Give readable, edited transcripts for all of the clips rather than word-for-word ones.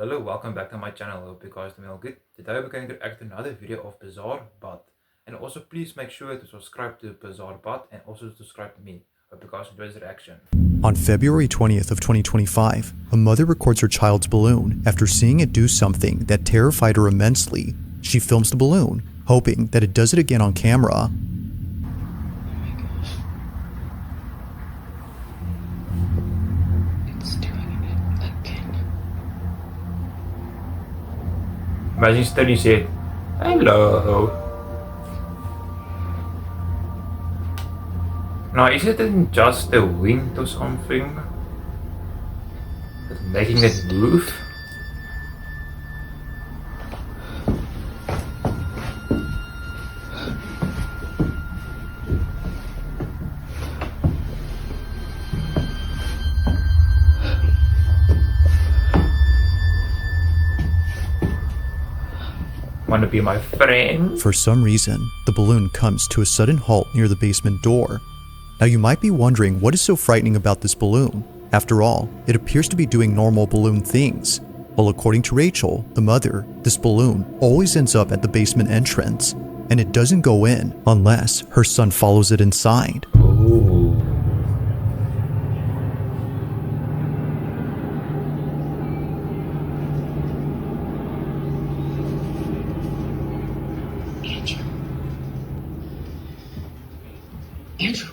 Hello, welcome back to my channel. Hope you guys are doing all good. Today we're going to react to another video of Bizarre Bot. And also please make sure to subscribe to Bizarre Bot and also subscribe to me. Hope you guys enjoy this reaction. On February 20th of 2025, a mother records her child's balloon after seeing it do something that terrified her immensely. She films the balloon, hoping that it does it again on camera. Imagine Steady said, hello. Now, is it just the wind or something that's making it move? Want to be my friend? For some reason, the balloon comes to a sudden halt near the basement door. Now you might be wondering what is so frightening about this balloon. After all, it appears to be doing normal balloon things. Well, according to Rachel, the mother, this balloon always ends up at the basement entrance, and it doesn't go in unless her son follows it inside. Ooh. Andrew.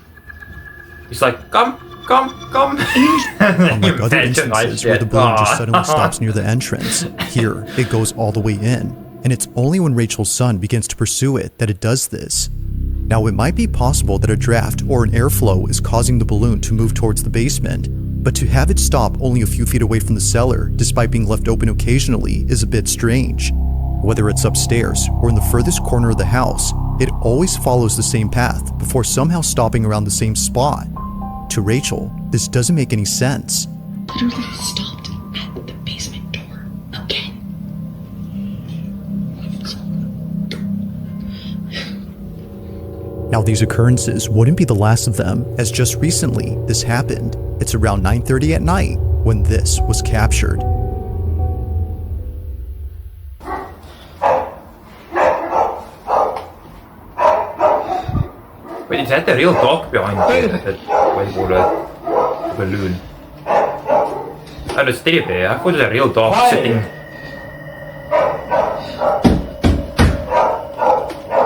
He's like, come. Unlike other instances where the balloon just suddenly stops near the entrance, here it goes all the way in, and it's only when Rachel's son begins to pursue it that it does this. Now it might be possible that a draft or an airflow is causing the balloon to move towards the basement, but to have it stop only a few feet away from the cellar despite being left open occasionally is a bit strange. Whether it's upstairs or in the furthest corner of the house, it always follows the same path before somehow stopping around the same spot. To Rachel, this doesn't make any sense. Literally stopped at the basement door again. Now these occurrences wouldn't be the last of them, as just recently this happened. It's around 9:30 at night when this was captured. Wait, is that the real dog behind there? That what do you call it? Balloon. Oh, the teddy bear. I thought it was a real dog sitting.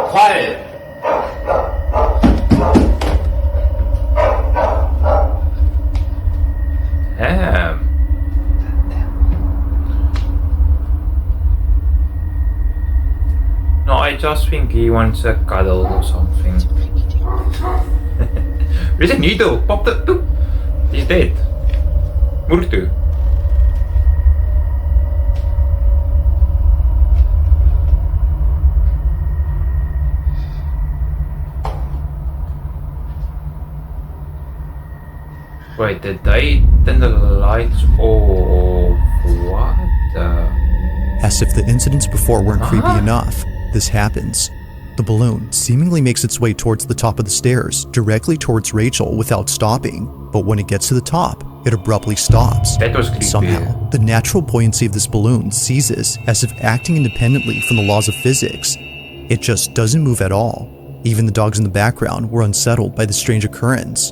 Quiet! Damn. No, I just think he wants a cuddle or something. Where's a needle? Pop the poop. He's dead. Murtu. Wait, did they turn the lights off? What the? As if the incidents before weren't creepy enough, this happens. The balloon seemingly makes its way towards the top of the stairs, directly towards Rachel without stopping, but when it gets to the top, it abruptly stops. That was creepy. Somehow, the natural buoyancy of this balloon ceases, as if acting independently from the laws of physics. It just doesn't move at all. Even the dogs in the background were unsettled by the strange occurrence.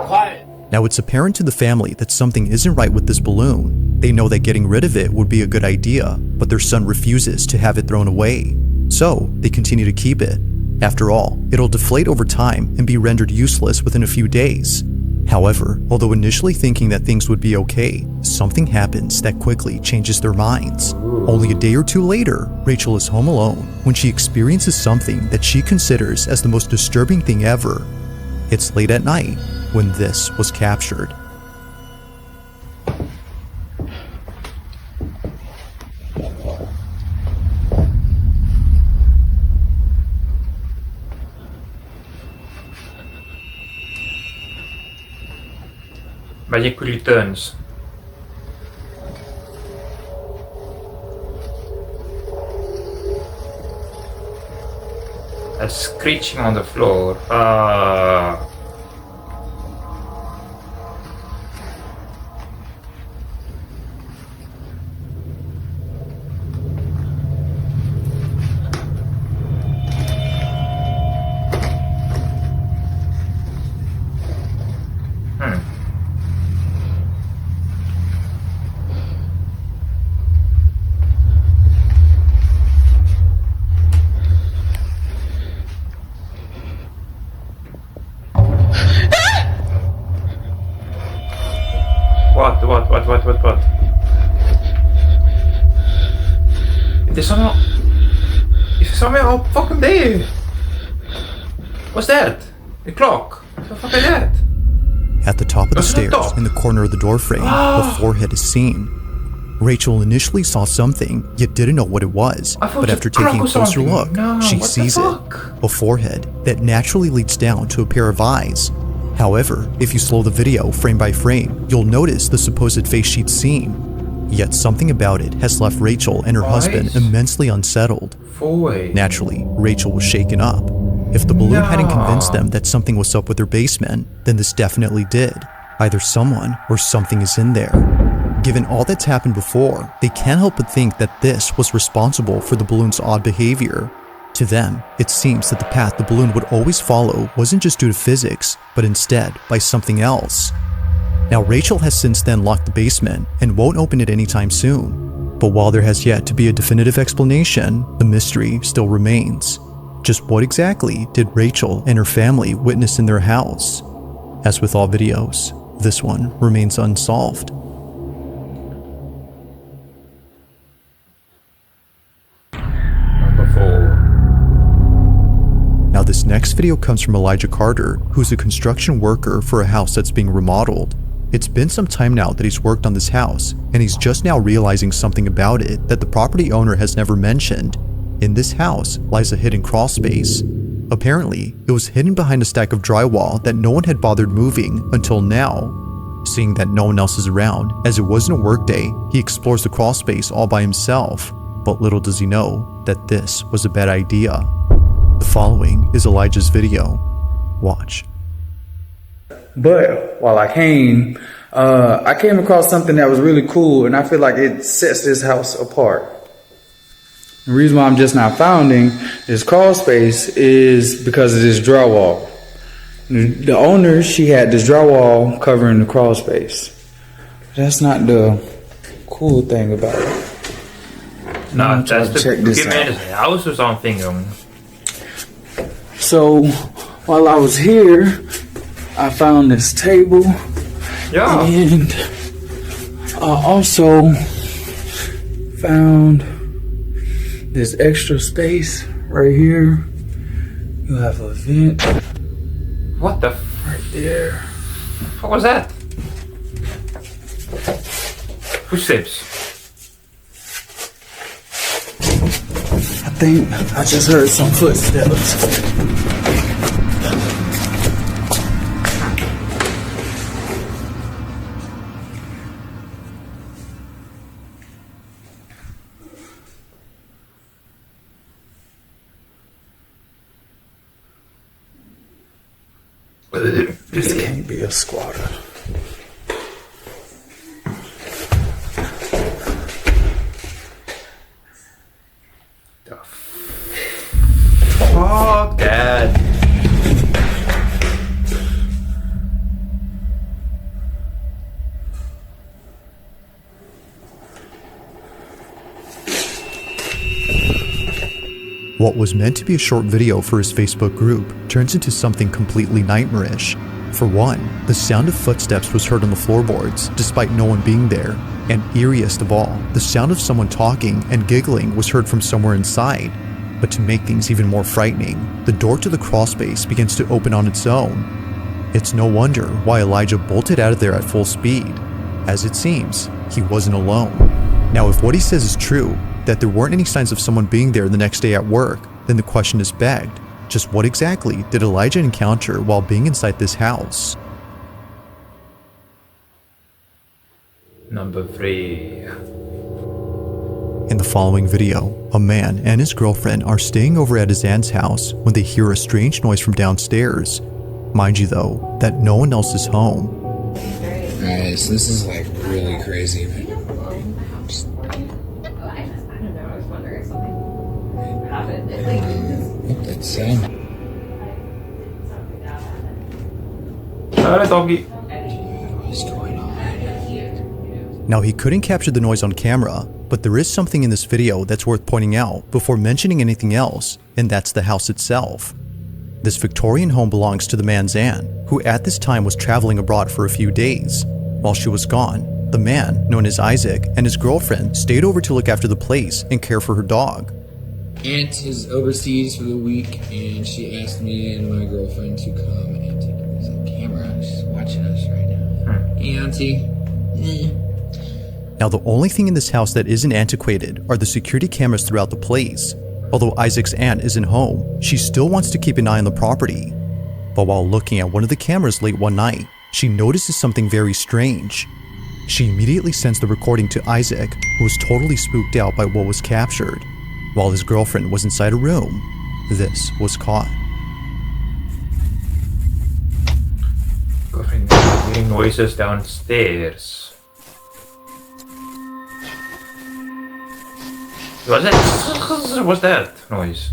Quiet! Now it's apparent to the family that something isn't right with this balloon. They know that getting rid of it would be a good idea, but their son refuses to have it thrown away. So they continue to keep it. After all, it'll deflate over time and be rendered useless within a few days. However, although initially thinking that things would be okay, something happens that quickly changes their minds. Only a day or two later, Rachel is home alone when she experiences something that she considers as the most disturbing thing ever. It's late at night when this was captured. Magic returns. That's screeching on the floor. What? There's something up fucking there. What's that? The clock. What the fuck is that? At the top of the What's at the stairs, top? in the corner of the doorframe, a forehead is seen. Rachel initially saw something, yet didn't know what it was. I thought But it after was a croc taking a or closer something. look, No, she what the sees it. fuck? A forehead that naturally leads down to a pair of eyes. However, if you slow the video frame by frame, you'll notice the supposed face she'd seen. Yet something about it has left Rachel and her husband Eyes? immensely unsettled. Forward. Naturally, Rachel was shaken up. If the balloon hadn't No. convinced them that something was up with their basement, then this definitely did. Either someone or something is in there. Given all that's happened before, they can't help but think that this was responsible for the balloon's odd behavior. To them, it seems that the path the balloon would always follow wasn't just due to physics, but instead by something else. Now, Rachel has since then locked the basement and won't open it anytime soon. But while there has yet to be a definitive explanation, the mystery still remains. Just what exactly did Rachel and her family witness in their house? As with all videos, this one remains unsolved. Number 4. Now this next video comes from Elijah Carter, who's a construction worker for a house that's being remodeled. It's been some time now that he's worked on this house, and he's just now realizing something about it that the property owner has never mentioned. In this house lies a hidden crawl space. Apparently, it was hidden behind a stack of drywall that no one had bothered moving until now. Seeing that no one else is around, as it wasn't a workday, he explores the crawl space all by himself. But little does he know that this was a bad idea. The following is Elijah's video. Watch. But while I came across something that was really cool, and I feel like it sets this house apart. The reason why I'm just now founding this crawl space is because of this drywall. The owner, she had this drywall covering the crawl space. That's not the cool thing about it. No, I'm trying that's to check this man, out. is a house or something, jong. So while I was here, I found this table. Yeah. And I also found this extra space right here. You have a vent What the right there. fuck was that? Footsteps. I think I just heard some footsteps. This can't be a squatter. Fuck that. What was meant to be a short video for his Facebook group turns into something completely nightmarish. For one, the sound of footsteps was heard on the floorboards despite no one being there, and eeriest of all, the sound of someone talking and giggling was heard from somewhere inside. But to make things even more frightening, the door to the crawl space begins to open on its own. It's no wonder why Elijah bolted out of there at full speed. As it seems, he wasn't alone. Now, if what he says is true, that there weren't any signs of someone being there the next day at work, then the question is begged. Just what exactly did Elijah encounter while being inside this house? Number 3. In the following video, a man and his girlfriend are staying over at his aunt's house when they hear a strange noise from downstairs. Mind you though, that no one else is home. Alright, so this is like really crazy. I don't know. I was wondering if something happened. It's Alright, doggy. what's going on? Now he couldn't capture the noise on camera, but there is something in this video that's worth pointing out before mentioning anything else, and that's the house itself. This Victorian home belongs to the man's aunt, who at this time was traveling abroad for a few days. While she was gone, The man, known as Isaac, and his girlfriend stayed over to look after the place and care for her dog. Aunt is overseas for the week, and she asked me and my girlfriend to come and take a camera. She's watching us right now. Hey, Auntie. Now, the only thing in this house that isn't antiquated are the security cameras throughout the place. Although Isaac's aunt isn't home, she still wants to keep an eye on the property. But while looking at one of the cameras late one night, she notices something very strange. She immediately sends the recording to Isaac, who was totally spooked out by what was captured. While his girlfriend was inside a room, this was caught. Girlfriend hearing noises downstairs. What's that noise?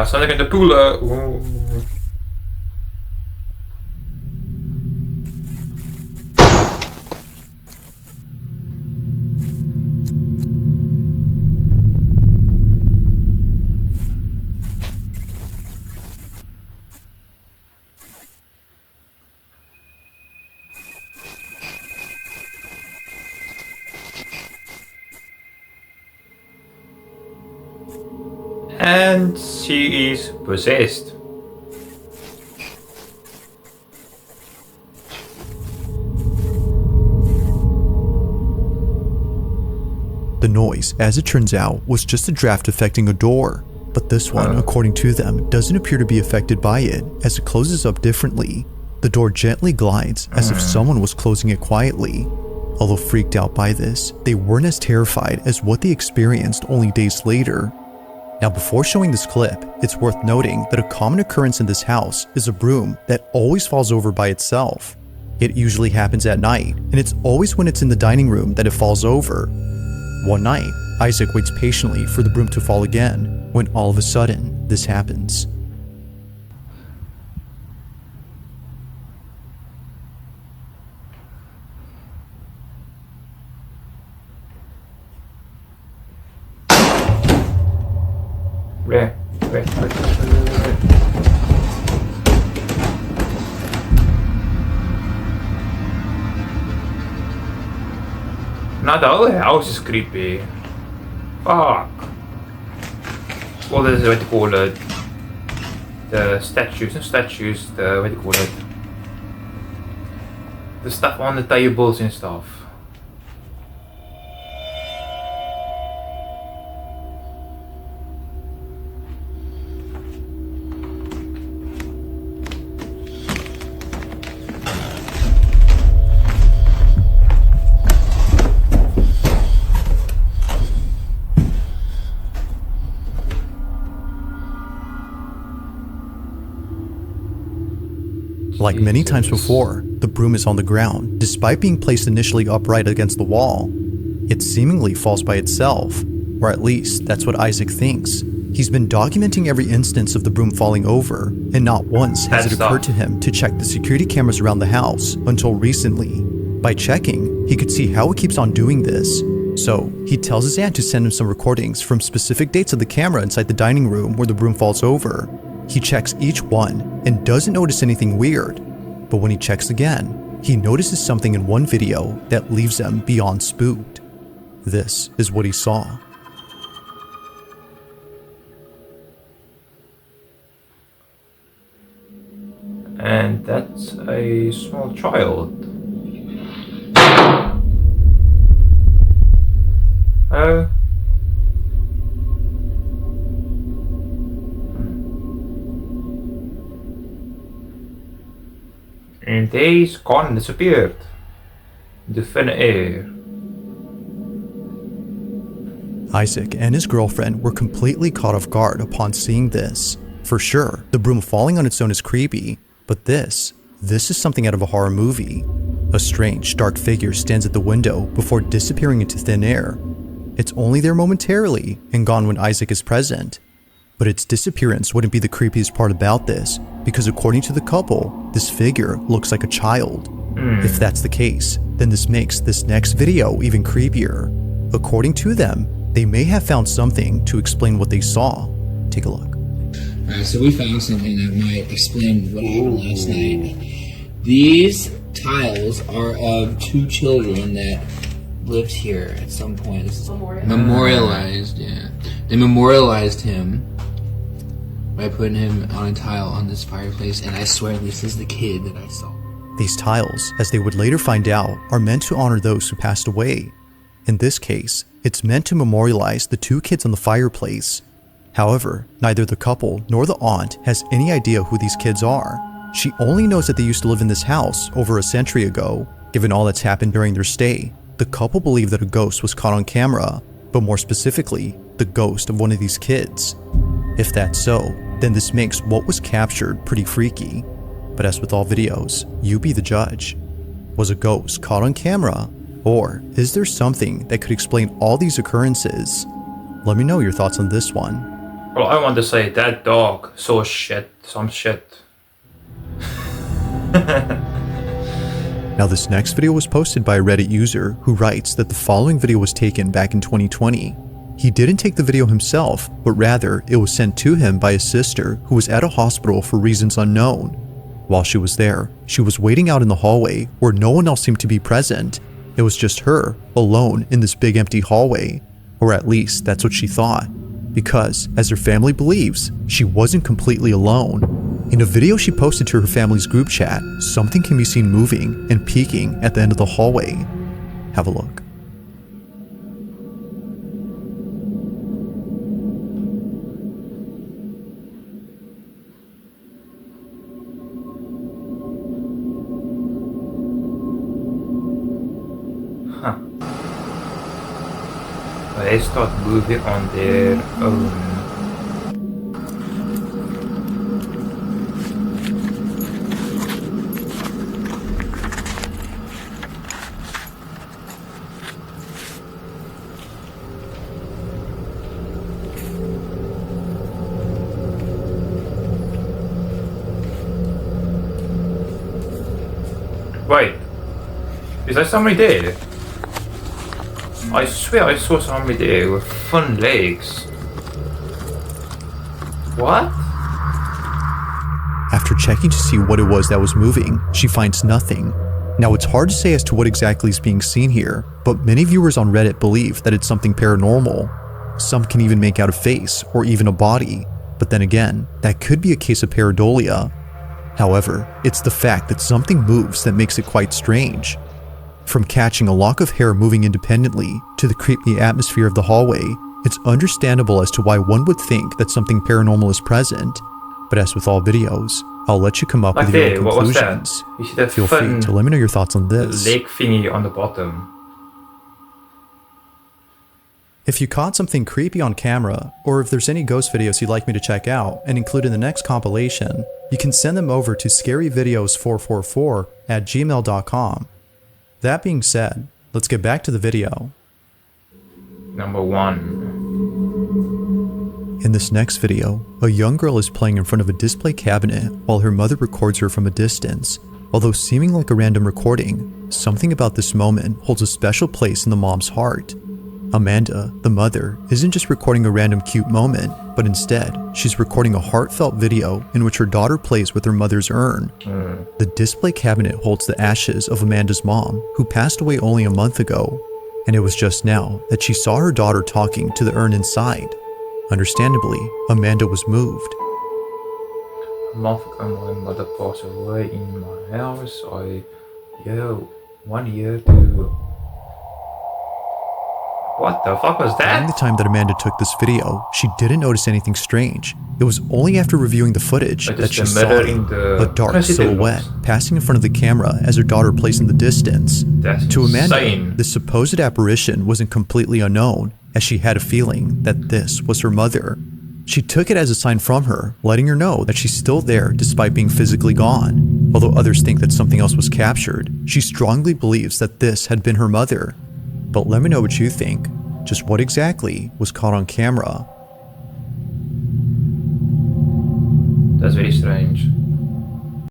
Something in the pool. And she is possessed. The noise, as it turns out, was just a draft affecting a door. But this one, according to them, doesn't appear to be affected by it, as it closes up differently. The door gently glides, as if someone was closing it quietly. Although freaked out by this, they weren't as terrified as what they experienced only days later. Now, before showing this clip, it's worth noting that a common occurrence in this house is a broom that always falls over by itself. It usually happens at night, and it's always when it's in the dining room that it falls over. One night, Isaac waits patiently for the broom to fall again, when all of a sudden, this happens. Wait. Now the whole house is creepy. Fuck. All this, what do you call it? The statues, the, what do you call it? The stuff on the tables and stuff. Like many times before, the broom is on the ground, despite being placed initially upright against the wall. It seemingly falls by itself, or at least that's what Isaac thinks. He's been documenting every instance of the broom falling over, and not once has it occurred to him to check the security cameras around the house until recently. By checking, he could see how it keeps on doing this. So, he tells his aunt to send him some recordings from specific dates of the camera inside the dining room where the broom falls over. He checks each one and doesn't notice anything weird, but when he checks again, he notices something in one video that leaves him beyond spooked. This is what he saw. And that's a small child. And he's gone and disappeared into thin air. Isaac and his girlfriend were completely caught off guard upon seeing this. For sure, the broom falling on its own is creepy, but this is something out of a horror movie. A strange, dark figure stands at the window before disappearing into thin air. It's only there momentarily and gone when Isaac is present. But its disappearance wouldn't be the creepiest part about this, because according to the couple, this figure looks like a child. If that's the case, then this makes this next video even creepier. According to them, they may have found something to explain what they saw. Take a look. Alright, so we found something that might explain what happened last night. These tiles are of 2 children that lived here at some point. This is memorialized, yeah. They memorialized him by putting him on a tile on this fireplace, and I swear this is the kid that I saw. These tiles, as they would later find out, are meant to honor those who passed away. In this case, it's meant to memorialize the 2 kids on the fireplace. However, neither the couple nor the aunt has any idea who these kids are. She only knows that they used to live in this house over a century ago. Given all that's happened during their stay, the couple believe that a ghost was caught on camera, but more specifically, the ghost of one of these kids. If that's so, then this makes what was captured pretty freaky. But as with all videos, you be the judge. Was a ghost caught on camera? Or is there something that could explain all these occurrences? Let me know your thoughts on this one. Well, I want to say that dog saw some shit. Now this next video was posted by a Reddit user who writes that the following video was taken back in 2020. He didn't take the video himself, but rather it was sent to him by his sister who was at a hospital for reasons unknown. While she was there, she was waiting out in the hallway where no one else seemed to be present. It was just her, alone in this big empty hallway, or at least that's what she thought. Because, as her family believes, she wasn't completely alone. In a video she posted to her family's group chat, something can be seen moving and peeking at the end of the hallway. Have a look. They start moving on their own. Wait, is there somebody there? I swear I saw somebody there with fun legs. What? After checking to see what it was that was moving, she finds nothing. Now it's hard to say as to what exactly is being seen here, but many viewers on Reddit believe that it's something paranormal. Some can even make out a face or even a body, but then again, that could be a case of pareidolia. However, it's the fact that something moves that makes it quite strange. From catching a lock of hair moving independently to the creepy atmosphere of the hallway, it's understandable as to why one would think that something paranormal is present. But as with all videos, I'll let you come up with your own conclusions. You see that Feel free to let me know your thoughts on this. Leg thingy on the bottom. If you caught something creepy on camera, or if there's any ghost videos you'd like me to check out and include in the next compilation, you can send them over to scaryvideos444@gmail.com. That being said, let's get back to the video. Number 1. In this next video, a young girl is playing in front of a display cabinet while her mother records her from a distance. Although seeming like a random recording, something about this moment holds a special place in the mom's heart. Amanda, the mother, isn't just recording a random cute moment, but instead, she's recording a heartfelt video in which her daughter plays with her mother's urn. The display cabinet holds the ashes of Amanda's mom, who passed away only a month ago, and it was just now that she saw her daughter talking to the urn inside. Understandably, Amanda was moved. A month ago my mother passed away in my house. 1 year to... What the fuck was that? During the time that Amanda took this video, she didn't notice anything strange. It was only after reviewing the footage that she saw a dark silhouette passing in front of the camera as her daughter plays in the distance. That's to Amanda, insane. this supposed apparition wasn't completely unknown, as she had a feeling that this was her mother. She took it as a sign from her, letting her know that she's still there despite being physically gone. Although others think that something else was captured, she strongly believes that this had been her mother. But let me know what you think. Just what exactly was caught on camera? That's very strange.